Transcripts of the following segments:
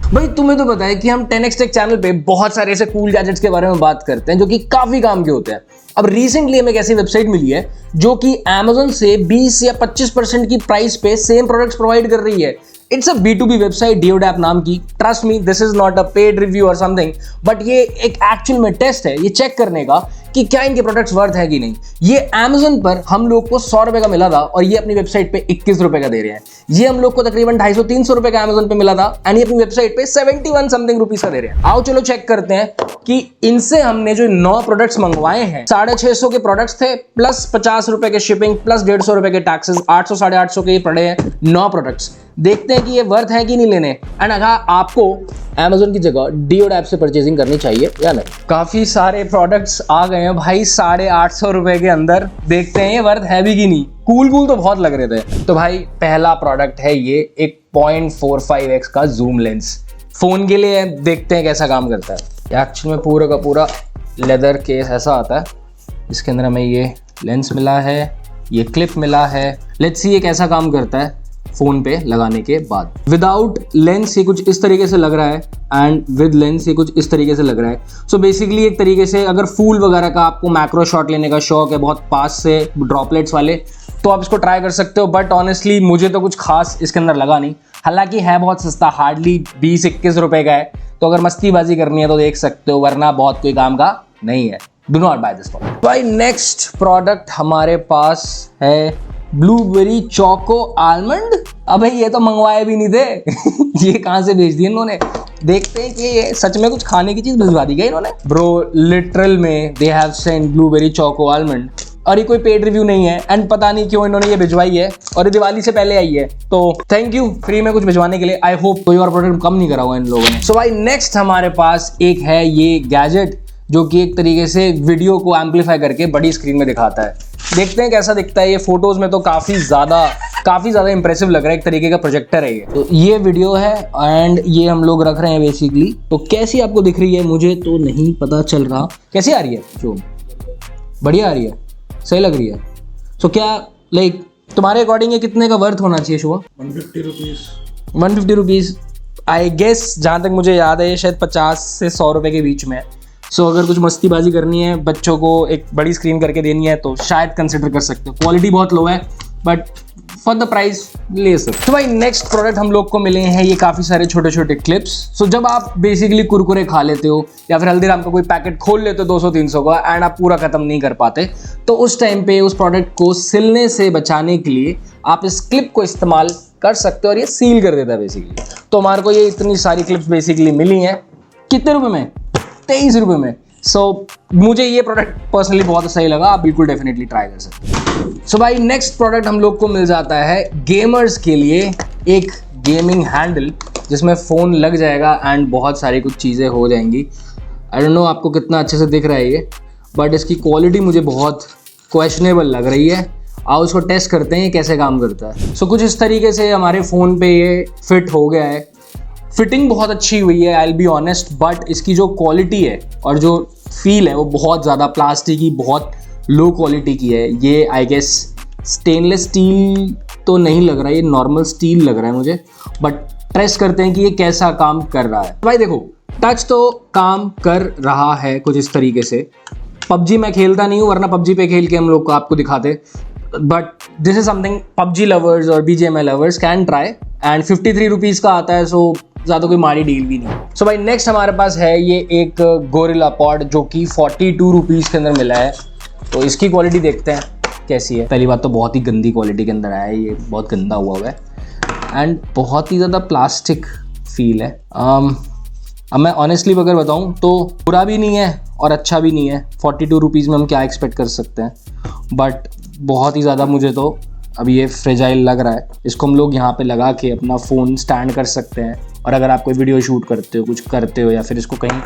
भाई तुम्हें तो पता है कि हम 10x टेक चैनल पे बहुत सारे ऐसे कूल गैजेट्स के बारे में बात करते हैं जो कि काफी काम के होते हैं। अब रिसेंटली हमें एक ऐसी वेबसाइट मिली है जो कि Amazon से 20 या 25% की प्राइस पे सेम प्रोडक्ट्स प्रोवाइड कर रही है। इट्स अ B2B वेबसाइट डियोडैप नाम की। Trust me, this is not a paid review और समथिंग, बट ये एक एक्चुअल में टेस्ट है ये चेक करने का कि क्या इनके प्रोडक्ट्स वर्थ है कि नहीं। ये Amazon पर हम लोग को 100 रुपए का मिला था और ये अपनी वेबसाइट पे 21 रुपए का दे रहे हैं। ये हम लोग को तकरीबन 250-300 रुपए का Amazon पे मिला था एंड ये अपनी वेबसाइट पे 71 समथिंग रुपीज का दे रहे हैं। आओ चलो चेक करते हैं कि इनसे हमने जो 9 प्रोडक्ट्स मंगवाए हैं, 650 के प्रोडक्ट्स थे प्लस 50 रुपए के शिपिंग प्लस 150 रुपए के टैक्सेस, 800-850 के ये पड़े हैं 9 प्रोडक्ट्स। देखते हैं कि ये वर्थ है कि नहीं लेने एंड अगर आपको Amazon की जगह डियोडैप से परचेजिंग करनी चाहिए या नहीं। काफी सारे प्रोडक्ट्स आ गए हैं भाई 850 रुपए के अंदर। देखते हैं ये वर्थ है भी कि नहीं। कूल तो बहुत लग रहे थे। तो भाई पहला प्रोडक्ट है ये एक 0.45x का जूम लेंस फोन के लिए। देखते हैं कैसा काम करता है। एक्चुअली में पूरा का पूरा लेदर केस ऐसा आता है, इसके अंदर हमें ये लेंस मिला है, ये क्लिप मिला है। लेट्स सी ये कैसा काम करता है फोन पे लगाने के बाद। विदाउट लेंस ये कुछ इस तरीके से लग रहा है एंड विद लेंस ये कुछ इस तरीके से लग रहा है। सो बेसिकली एक तरीके से अगर फूल वगैरह का आपको मैक्रो शॉट लेने का शौक है, बहुत पास से ड्रॉपलेट्स वाले, तो आप इसको ट्राई कर सकते हो। बट ऑनेस्टली मुझे तो कुछ खास इसके अंदर लगा नहीं। हालांकि है बहुत सस्ता, हार्डली 20-21 रुपए का है, तो अगर मस्तीबाजी करनी है तो देख सकते हो, वरना बहुत कोई काम का नहीं है। Do not buy this product. भाई नेक्स्ट प्रोडक्ट हमारे पास है ब्लूबेरी चोको आलमंड। अबे ये तो मंगवाए भी नहीं थे ये कहाँ से भेज दिए इन्होंने। देखते हैं कि ये सच में कुछ खाने की चीज भिजवा दी गई इन्होंने। ब्रो लिटरल में they have send blueberry choco almond और ये कोई पेड रिव्यू नहीं है एंड पता नहीं क्यों इन्होंने ये भिजवाई है और ये दिवाली से पहले आई है। तो थैंक यू फ्री में कुछ भिजवाने के लिए। आई होप कोई और प्रोडक्ट कम नहीं करा हुआ इन लोगों ने। सो भाई नेक्स्ट हमारे पास एक है ये गैजेट जो कि एक तरीके से वीडियो को एम्पलीफाई करके बड़ी स्क्रीन में दिखाता है। देखते हैं कैसा दिखता है। ये फोटोज में तो काफी ज्यादा इंप्रेसिव लग रहा है। एक तरीके का प्रोजेक्टर है ये। तो ये वीडियो है एंड ये हम लोग रख रहे हैं बेसिकली। तो कैसी आपको दिख रही है मुझे तो नहीं पता चल रहा। कैसी आ रही है शो? बढ़िया आ रही है, सही लग रही है। सो क्या लाइक तुम्हारे अकॉर्डिंग ये कितने का वर्थ होना चाहिए शो? 150 rupees I guess. जहाँ तक मुझे याद है ये शायद 50 से 100 रुपए के बीच में है। सो अगर कुछ मस्तीबाजी करनी है, बच्चों को एक बड़ी स्क्रीन करके देनी है तो शायद कंसिडर कर सकते हो। क्वालिटी बहुत लो है बट फॉर द प्राइस ले सकते। तो भाई नेक्स्ट प्रोडक्ट हम लोग को मिले हैं ये काफ़ी सारे छोटे छोटे क्लिप्स। सो जब आप बेसिकली कुरकुरे खा लेते हो या फिर हल्दीराम का कोई पैकेट खोल लेते हो 200-300 का एंड आप पूरा खत्म नहीं कर पाते, तो उस टाइम पे उस प्रोडक्ट को सिलने से बचाने के लिए आप इस क्लिप को इस्तेमाल कर सकते हो और ये सील कर देता है बेसिकली। तो हमारे को ये इतनी सारी क्लिप्स बेसिकली मिली हैं। कितने रुपए में? 23 रुपए में। सो मुझे ये प्रोडक्ट पर्सनली बहुत सही लगा। आप बिल्कुल डेफिनेटली ट्राई कर सकते हैं। सो भाई नेक्स्ट प्रोडक्ट हम लोग को मिल जाता है गेमर्स के लिए एक गेमिंग हैंडल जिसमें फ़ोन लग जाएगा एंड बहुत सारी कुछ चीज़ें हो जाएंगी। आई डोंट नो आपको कितना अच्छे से दिख रहा है ये, बट इसकी क्वालिटी मुझे बहुत क्वेश्चनेबल लग रही है। आओ उसको टेस्ट करते हैं ये कैसे काम करता है। सो कुछ इस तरीके से हमारे फ़ोन पे ये फिट हो गया है। फिटिंग बहुत अच्छी हुई है, I will be honest, but इसकी जो क्वालिटी है और जो फील है वो बहुत ज़्यादा प्लास्टिक की, बहुत लो क्वालिटी की है। ये आई गेस स्टेनलेस स्टील तो नहीं लग रहा है, ये नॉर्मल स्टील लग रहा है मुझे। बट टेस्ट करते हैं कि ये कैसा काम कर रहा है। भाई देखो टच तो काम कर रहा है कुछ इस तरीके से। पबजी मैं खेलता नहीं हूँ, वरना पबजी पे खेल के हम लोग को आपको दिखाते, but this is something PUBG lovers और BGMI lovers can try and 53 rupees का आता है। सो ज़्यादा कोई माड़ी डील भी नहीं। सो भाई नेक्स्ट हमारे पास है ये एक गोरिल्ला पॉड जो कि 42 रुपीज़ के अंदर मिला है। तो इसकी क्वालिटी देखते हैं कैसी है। पहली बात तो बहुत ही गंदी क्वालिटी के अंदर आया है, ये बहुत गंदा हुआ है एंड बहुत ही ज़्यादा प्लास्टिक फील है। अब मैं ऑनेस्टली अगर बताऊँ तो बुरा भी नहीं है और अच्छा भी नहीं है। 42 रुपीज़ में हम क्या एक्सपेक्ट कर सकते हैं, बट बहुत ही ज़्यादा मुझे तो अब ये फ्रेजाइल लग रहा है। इसको हम लोग यहाँ पे लगा के अपना फ़ोन स्टैंड कर सकते हैं और अगर आप कोई वीडियो शूट करते हो, कुछ करते हो या फिर इसको कहीं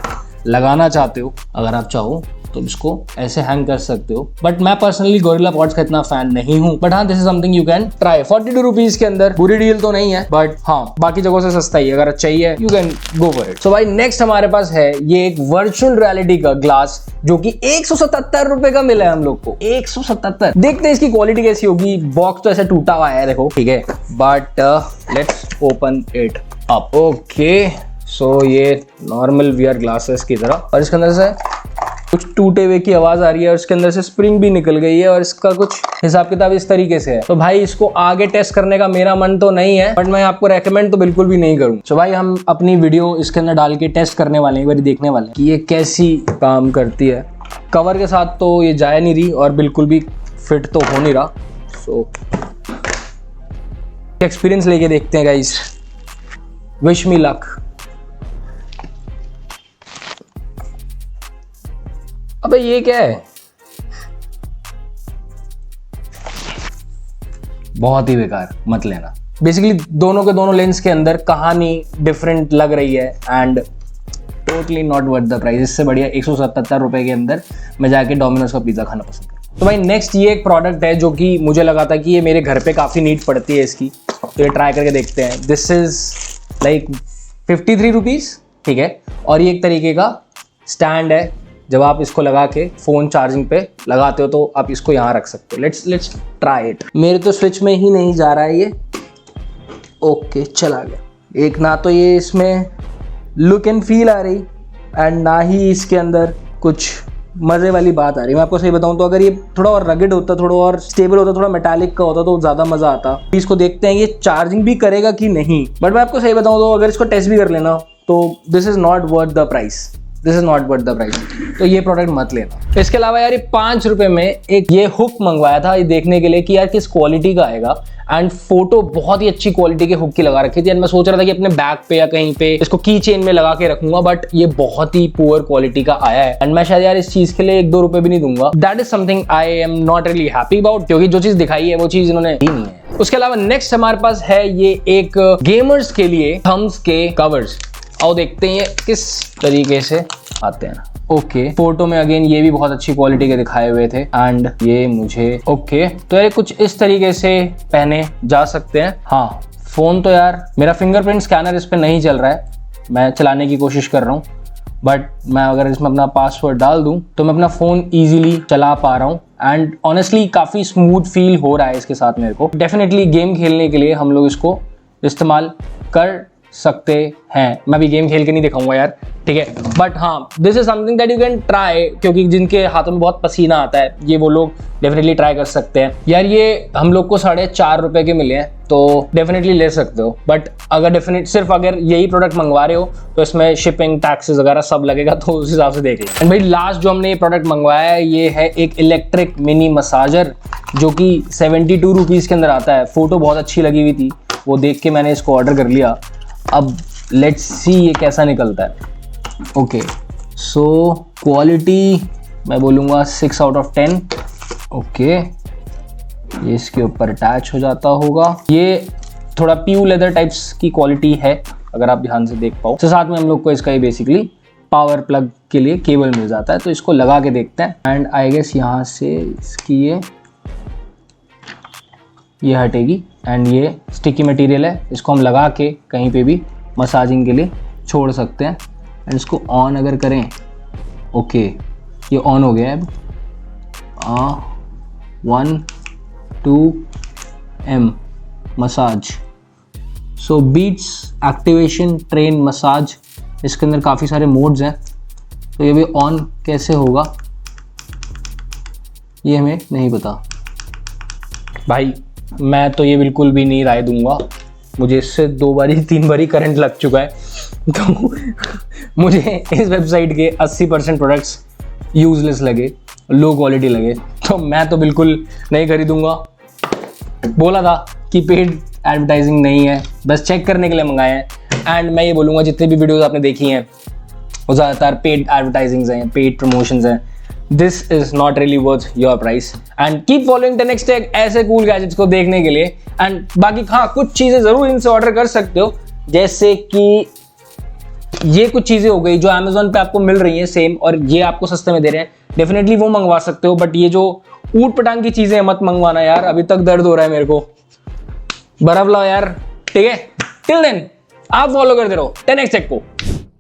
लगाना चाहते हो, अगर आप चाहो तो इसको ऐसे हैंग कर सकते हो। बट मैं पर्सनली गोरिल्ला पॉड्स का इतना फैन नहीं हूँ, बट हाँ this is something you can try. 42 rupees के अंदर बुरी डील तो नहीं है, बट हाँ बाकी जगहों से सस्ता ही है। अगर चाहिए you can go for it. So भाई नेक्स्ट हमारे पास है ये एक वर्चुअल रियलिटी का ग्लास जो कि 177 रुपए का मिला है हम लोग को। 177। देखते हैं इसकी क्वालिटी कैसी होगी। बॉक्स तो ऐसे टूटा हुआ है देखो, ठीक है, but let's open it up. Okay so ये नॉर्मल वीआर ग्लासेस की तरह, और इसके अंदर से कुछ टूटे हुए की आवाज आ रही है और इसके अंदर से स्प्रिंग भी निकल गई है और इसका कुछ हिसाब किताब इस तरीके से है। तो भाई इसको आगे टेस्ट करने का मेरा मन तो नहीं है, बट मैं आपको रेकमेंड तो बिल्कुल भी नहीं करूँ। तो भाई हम अपनी वीडियो इसके अंदर डाल के टेस्ट करने वाले हैं, एक बार देखने वाले हैं कि ये कैसी काम करती है। कवर के साथ तो ये जा नहीं रही और बिल्कुल भी फिट तो हो नहीं रहा। सो एक्सपीरियंस लेके देखते हैं गाइस, विश मी लक। अबे ये क्या है, बहुत ही बेकार, मत लेना। बेसिकली दोनों के दोनों लेंस के अंदर कहानी डिफरेंट लग रही है and totally not worth the price. इससे बढ़िया 177 रुपए के अंदर मैं जाके डोमिनोज का पिज्जा खाना पसंद करूँ। तो भाई नेक्स्ट ये एक प्रोडक्ट है जो कि मुझे लगा था कि ये मेरे घर पे काफ़ी नीड पड़ती है इसकी, तो ये ट्राई करके देखते हैं। दिस इज लाइक 53 रुपीज़, ठीक है। और ये एक तरीके का स्टैंड है, जब आप इसको लगा के फ़ोन चार्जिंग पे लगाते हो तो आप इसको यहाँ रख सकते हो। Let's try it. मेरे तो स्विच में ही नहीं जा रहा है ये। ओके चला गया। एक ना तो ये इसमें लुक एंड फील आ रही एंड ना ही इसके अंदर कुछ मज़े वाली बात आ रही। मैं आपको सही बताऊं तो अगर ये थोड़ा और रगेड होता, थोड़ा और स्टेबल होता, थोड़ा मेटालिक का होता तो ज़्यादा मज़ा आता। इसको देखते हैं ये चार्जिंग भी करेगा कि नहीं। बट मैं आपको सही बताऊं तो अगर इसको टेस्ट भी कर लेना तो this is not worth the price, this is not worth the price. तो ये प्रोडक्ट मत लेना। इसके अलावा यार ये 5 रुपए में एक ये हुक मंगवाया था ये देखने के लिए कि यार किस क्वालिटी का आएगा, एंड फोटो बहुत ही अच्छी क्वालिटी के हुक की लगा रखी थी। एंड मैं सोच रहा था कि अपने बैग पे या कहीं पे इसको की चेन में लगा के रखूंगा, बट ये बहुत ही पुअर क्वालिटी का आया है एंड मैं शायद यार इस चीज के लिए 1-2 रुपए भी नहीं दूंगा। That is something I am not really happy about, क्योंकि जो चीज दिखाई है वो चीज इन्होंने दी नहीं है। उसके अलावा नेक्स्ट हमारे पास है ये एक गेमर्स के लिए थम्स के कवर्स। आओ देखते हैं ये किस तरीके से आते हैं। ओके, फोटो में अगेन ये भी बहुत अच्छी क्वालिटी के दिखाए हुए थे एंड ये मुझे ओके तो यार कुछ इस तरीके से पहने जा सकते हैं। हाँ, फोन तो यार मेरा फिंगरप्रिंट स्कैनर इस पे नहीं चल रहा है, मैं चलाने की कोशिश कर रहा हूँ, बट मैं अगर इसमें अपना पासवर्ड डाल दूं तो मैं अपना फ़ोन ईजिली चला पा रहा हूँ एंड ऑनेस्टली काफ़ी स्मूथ फील हो रहा है इसके साथ मेरे को। डेफिनेटली गेम खेलने के लिए हम लोग इसको इस्तेमाल कर सकते हैं। मैं भी गेम खेल के नहीं दिखाऊंगा यार, ठीक है, बट हाँ this is something that you can try, क्योंकि जिनके हाथों में बहुत पसीना आता है ये वो लोग डेफिनेटली ट्राई कर सकते हैं। यार ये हम लोग को 4.5 रुपए के मिले हैं तो डेफिनेटली ले सकते हो, बट अगर सिर्फ अगर यही प्रोडक्ट मंगवा रहे हो तो इसमें शिपिंग टैक्सेस वगैरह सब लगेगा, तो उस हिसाब से देख लें। एंड भाई लास्ट जो हमने ये प्रोडक्ट मंगवाया है ये है एक इलेक्ट्रिक मिनी मसाजर जो कि 72 रुपीज़ के अंदर आता है। फोटो बहुत अच्छी लगी हुई थी, वो देख के मैंने इसको ऑर्डर कर लिया। अब लेट्स सी ये कैसा निकलता है। ओके सो क्वालिटी मैं बोलूँगा 6 आउट ऑफ 10। ओके, ये इसके ऊपर अटैच हो जाता होगा। ये थोड़ा प्यू लेदर टाइप्स की क्वालिटी है अगर आप ध्यान से देख पाओ। तो साथ में हम लोग को इसका ही बेसिकली पावर प्लग के लिए केबल मिल जाता है, तो इसको लगा के देखते हैं। एंड आई गेस यहाँ से इसकी ये हटेगी एंड ये स्टिकी मटेरियल है, इसको हम लगा के कहीं पे भी मसाजिंग के लिए छोड़ सकते हैं। एंड इसको ऑन अगर करें, ओके ये ऑन हो गया है अब। 1 2 M मसाज, सो बीट्स एक्टिवेशन ट्रेन मसाज। इसके अंदर काफ़ी सारे मोड्स हैं, तो ये भी ऑन कैसे होगा ये हमें नहीं पता। भाई मैं तो ये बिल्कुल भी नहीं राय दूंगा, मुझे इससे 2-3 बारी करंट लग चुका है, तो मुझे इस वेबसाइट के 80% प्रोडक्ट्स यूजलेस लगे, लो क्वालिटी लगे, तो मैं तो बिल्कुल नहीं खरीदूंगा। बोला था कि पेड एडवर्टाइजिंग नहीं है, बस चेक करने के लिए मंगाए हैं। एंड मैं ये बोलूँगा जितनी भी वीडियोस आपने देखी हैं वो ज़्यादातर पेड एडवर्टाइजिंग्स हैं, पेड प्रमोशंस हैं। This is not really worth your price and keep following 10x Tech ऐसे कूल गैजेट्स को देखने के लिए। एंड बाकी हाँ कुछ चीज़ें ज़रूर इनसे ऑर्डर कर सकते हो, जैसे कि ये कुछ चीज़ें हो गई जो Amazon पे आपको मिल रही हैं सेम और ये आपको सस्ते में दे रहे हैं, डेफिनेटली वो मंगवा सकते हो। बट ये जो ऊट पटांग की चीज़ें मत मंगवाना यार, अभी तक दर्द हो रहा है मेरे को। बर्फ लाओ यार, ठीक है। टिल देन आप फॉलो करते रहो 10x Tech को।